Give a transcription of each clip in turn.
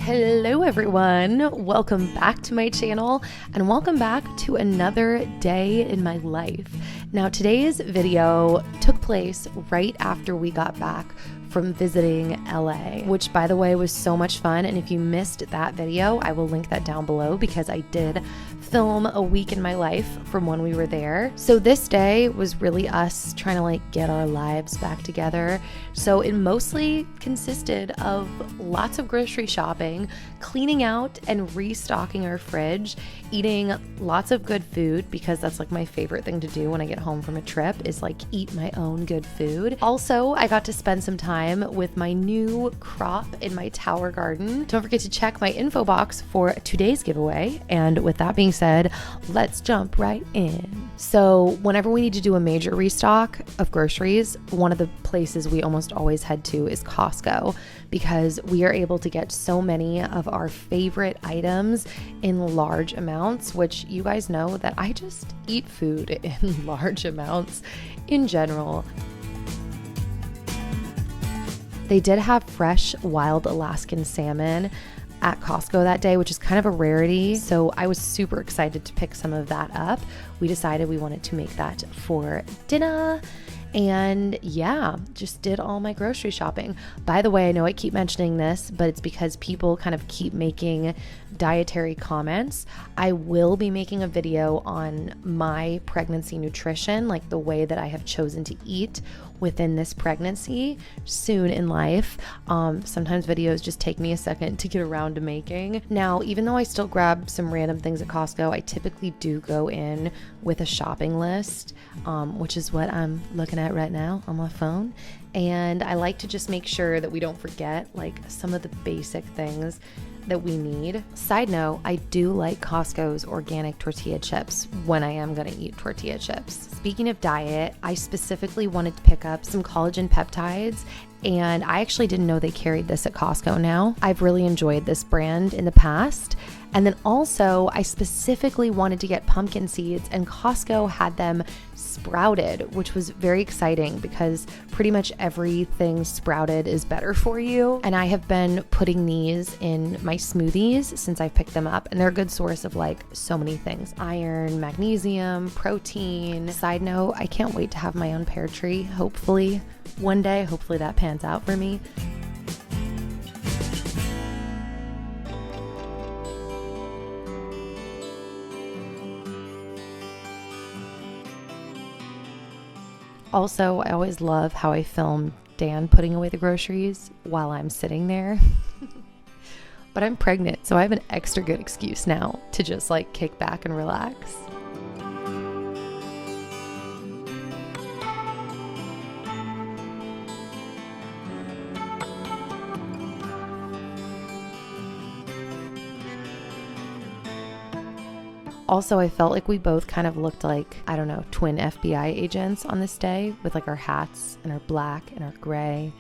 Hello everyone, welcome back to my channel and welcome back to another day in my life. Now today's video took place right after we got back from visiting LA, which by the way was so much fun, and if you missed that video I will link that down below because I did film a week in my life from when we were there. So this day was really us trying to get our lives back together. So it mostly consisted of lots of grocery shopping, cleaning out and restocking our fridge, eating lots of good food because that's my favorite thing to do when I get home from a trip is eat my own good food. Also, I got to spend some time with my new crop in my tower garden. Don't forget to check my info box for today's giveaway. And with that being said, let's jump right in. So whenever we need to do a major restock of groceries, one of the places we almost always head to is Costco because we are able to get so many of our favorite items in large amounts, which you guys know that I just eat food in large amounts in general. They did have fresh wild Alaskan salmon at Costco that day, which is kind of a rarity. So I was super excited to pick some of that up. We decided we wanted to make that for dinner. And yeah, just did all my grocery shopping. By the way, I know I keep mentioning this, but it's because people kind of keep making dietary comments. I will be making a video on my pregnancy nutrition, the way that I have chosen to eat within this pregnancy soon in life. Sometimes videos just take me a second to get around to making. Now, even though I still grab some random things at Costco, I typically do go in with a shopping list, which is what I'm looking at right now on my phone. And I like to just make sure that we don't forget some of the basic things that we need. Side note, I do like Costco's organic tortilla chips when I am going to eat tortilla chips. Speaking of diet, I specifically wanted to pick up some collagen peptides, and I actually didn't know they carried this at Costco now. I've really enjoyed this brand in the past. And then also, I specifically wanted to get pumpkin seeds, and Costco had them sprouted, which was very exciting because pretty much everything sprouted is better for you. And I have been putting these in my smoothies since I picked them up, and they're a good source of so many things: iron, magnesium, protein. Side note, I can't wait to have my own pear tree, hopefully one day. Hopefully that pans out for me. Also, I always love how I film Dan putting away the groceries while I'm sitting there. But I'm pregnant, so I have an extra good excuse now to just kick back and relax. Also, I felt like we both kind of looked like, I don't know, twin FBI agents on this day with our hats and our black and our gray.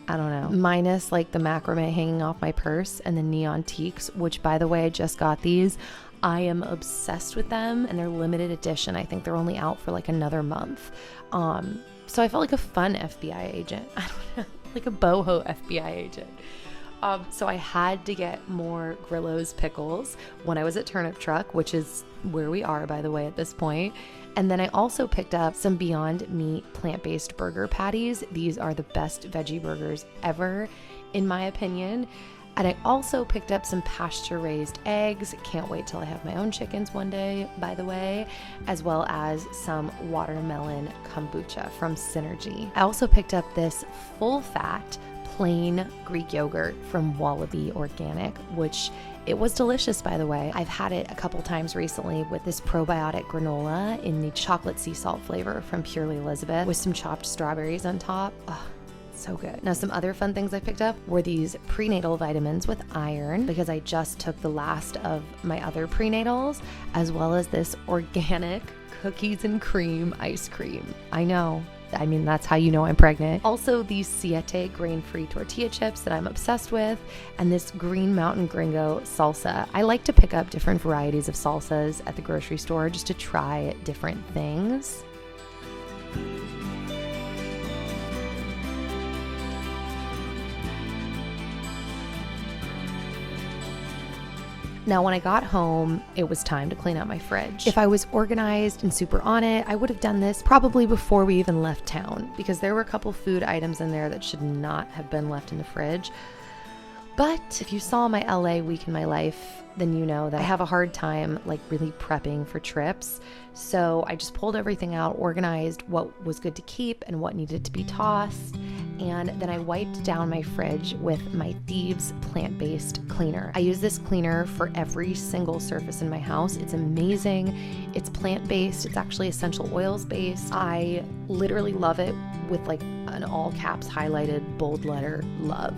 I don't know. Minus the macrame hanging off my purse and the neon teaks, which by the way, I just got these. I am obsessed with them and they're limited edition. I think they're only out for another month. So I felt like a fun FBI agent. I don't know, like a boho FBI agent. So I had to get more Grillo's pickles when I was at Turnip Truck, which is where we are, by the way, at this point. And then I also picked up some Beyond Meat plant-based burger patties. These are the best veggie burgers ever, in my opinion. And I also picked up some pasture-raised eggs. Can't wait till I have my own chickens one day, by the way, as well as some watermelon kombucha from Synergy. I also picked up this full-fat plain Greek yogurt from Wallaby Organic, which it was delicious, by the way. I've had it a couple times recently with this probiotic granola in the chocolate sea salt flavor from Purely Elizabeth with some chopped strawberries on top. Oh, so good. Now, some other fun things I picked up were these prenatal vitamins with iron because I just took the last of my other prenatals, as well as this organic cookies and cream ice cream. I know. I mean, that's how you know I'm pregnant. Also, these Siete grain-free tortilla chips that I'm obsessed with, and this Green Mountain Gringo salsa. I like to pick up different varieties of salsas at the grocery store just to try different things. Now, when I got home, it was time to clean out my fridge. If I was organized and super on it, I would have done this probably before we even left town, because there were a couple food items in there that should not have been left in the fridge. But if you saw my LA week in my life, then you know that I have a hard time like really prepping for trips. So I just pulled everything out, organized what was good to keep and what needed to be tossed. And then I wiped down my fridge with my Thieves plant-based cleaner. I use this cleaner for every single surface in my house. It's amazing. It's plant-based. It's actually essential oils based. I literally love it with like an all caps highlighted bold letter love.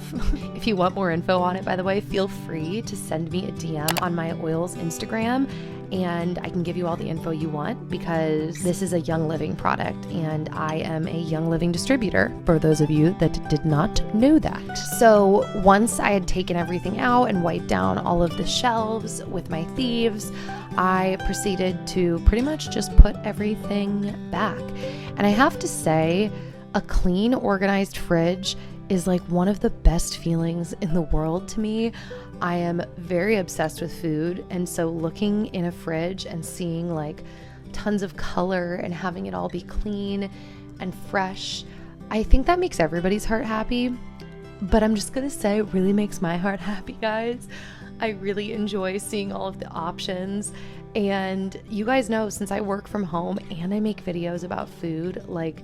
If you want more info on it, by the way, feel free to send me a DM on my oils Instagram and I can give you all the info you want, because this is a Young Living product and I am a Young Living distributor, for those of you that did not know that. So once I had taken everything out and wiped down all of the shelves with my Thieves, I proceeded to pretty much just put everything back. And I have to say, a clean, organized fridge is like one of the best feelings in the world to me. I am very obsessed with food, and so looking in a fridge and seeing like tons of color and having it all be clean and fresh, I think that makes everybody's heart happy. But I'm just gonna say, it really makes my heart happy, guys. I really enjoy seeing all of the options. And you guys know, since I work from home and I make videos about food, like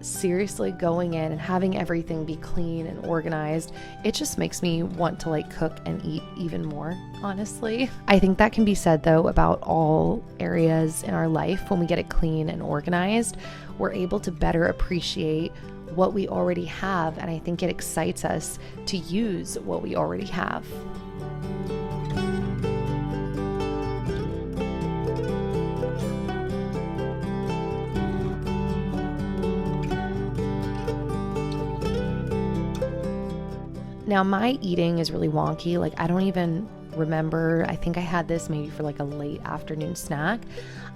seriously going in and having everything be clean and organized, it just makes me want to like cook and eat even more, honestly. I think that can be said though about all areas in our life. When we get it clean and organized, we're able to better appreciate what we already have, and I think it excites us to use what we already have. Now, my eating is really wonky. Like, I don't even remember. I think I had this maybe for like a late afternoon snack.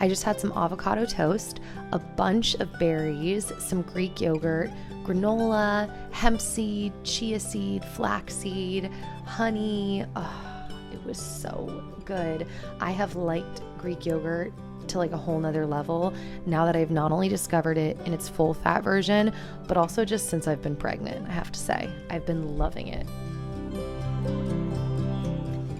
I just had some avocado toast, a bunch of berries, some Greek yogurt, granola, hemp seed, chia seed, flaxseed, honey. Oh, it was so good. I have liked Greek yogurt to like a whole nother level now that I've not only discovered it in its full fat version, but also just since I've been pregnant. I have to say, I've been loving it.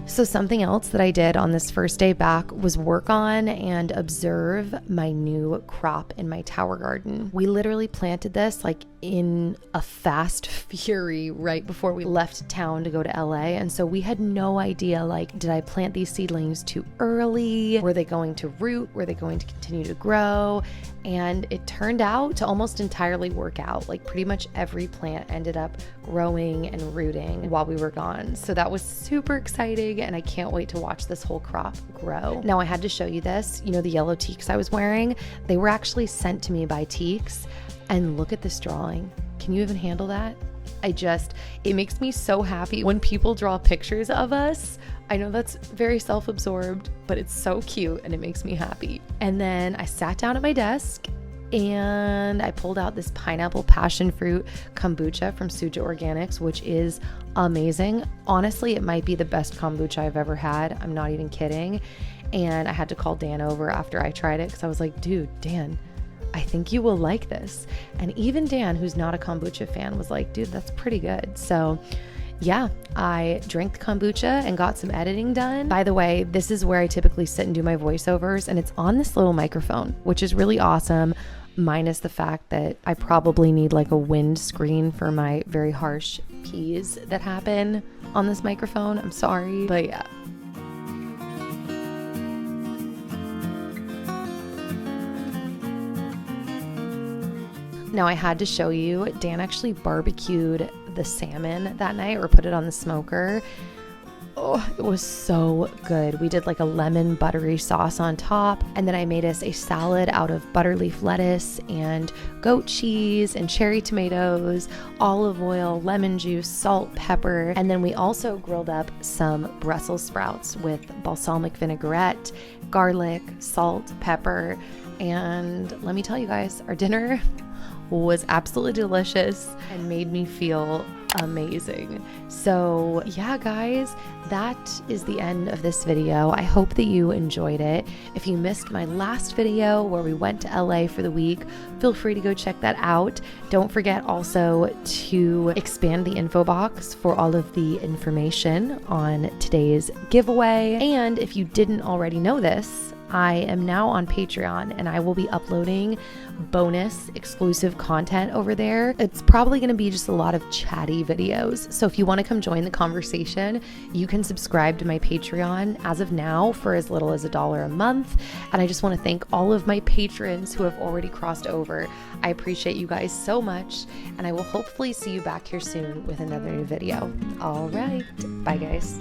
So something else that I did on this first day back was work on and observe my new crop in my tower garden. We literally planted this like in a fast fury right before we left town to go to LA. And so we had no idea, like, did I plant these seedlings too early? Were they going to root? Were they going to continue to grow? And it turned out to almost entirely work out. Like pretty much every plant ended up growing and rooting while we were gone. So that was super exciting, and I can't wait to watch this whole crop grow. Now, I had to show you this. You know, the yellow teaks I was wearing, they were actually sent to me by Teaks. And look at this drawing. Can you even handle that? It makes me so happy when people draw pictures of us. I know that's very self-absorbed, but it's so cute and it makes me happy. And then I sat down at my desk and I pulled out this pineapple passion fruit kombucha from Suja Organics, which is amazing. Honestly, it might be the best kombucha I've ever had. I'm not even kidding. And I had to call Dan over after I tried it because I was like, dude, Dan, I think you will like this. And even Dan, who's not a kombucha fan, was like, dude, that's pretty good. So yeah, I drank the kombucha and got some editing done. By the way, this is where I typically sit and do my voiceovers, and it's on this little microphone, which is really awesome, minus the fact that I probably need like a wind screen for my very harsh P's that happen on this microphone. I'm sorry, but yeah. Now, I had to show you, Dan actually barbecued the salmon that night, or put it on the smoker. Oh, it was so good. We did like a lemon buttery sauce on top, and then I made us a salad out of butterleaf lettuce and goat cheese and cherry tomatoes, olive oil, lemon juice, salt, pepper, and then we also grilled up some Brussels sprouts with balsamic vinaigrette, garlic, salt, pepper, and let me tell you guys, our dinner was absolutely delicious and made me feel amazing. So yeah, guys, that is the end of this video. I hope that you enjoyed it. If you missed my last video where we went to LA for the week, feel free to go check that out. Don't forget also to expand the info box for all of the information on today's giveaway. And if you didn't already know this, I am now on Patreon and I will be uploading bonus exclusive content over there. It's probably going to be just a lot of chatty videos. So if you want to come join the conversation, you can subscribe to my Patreon as of now for as little as $1 a month. And I just want to thank all of my patrons who have already crossed over. I appreciate you guys so much, and I will hopefully see you back here soon with another new video. All right, bye guys.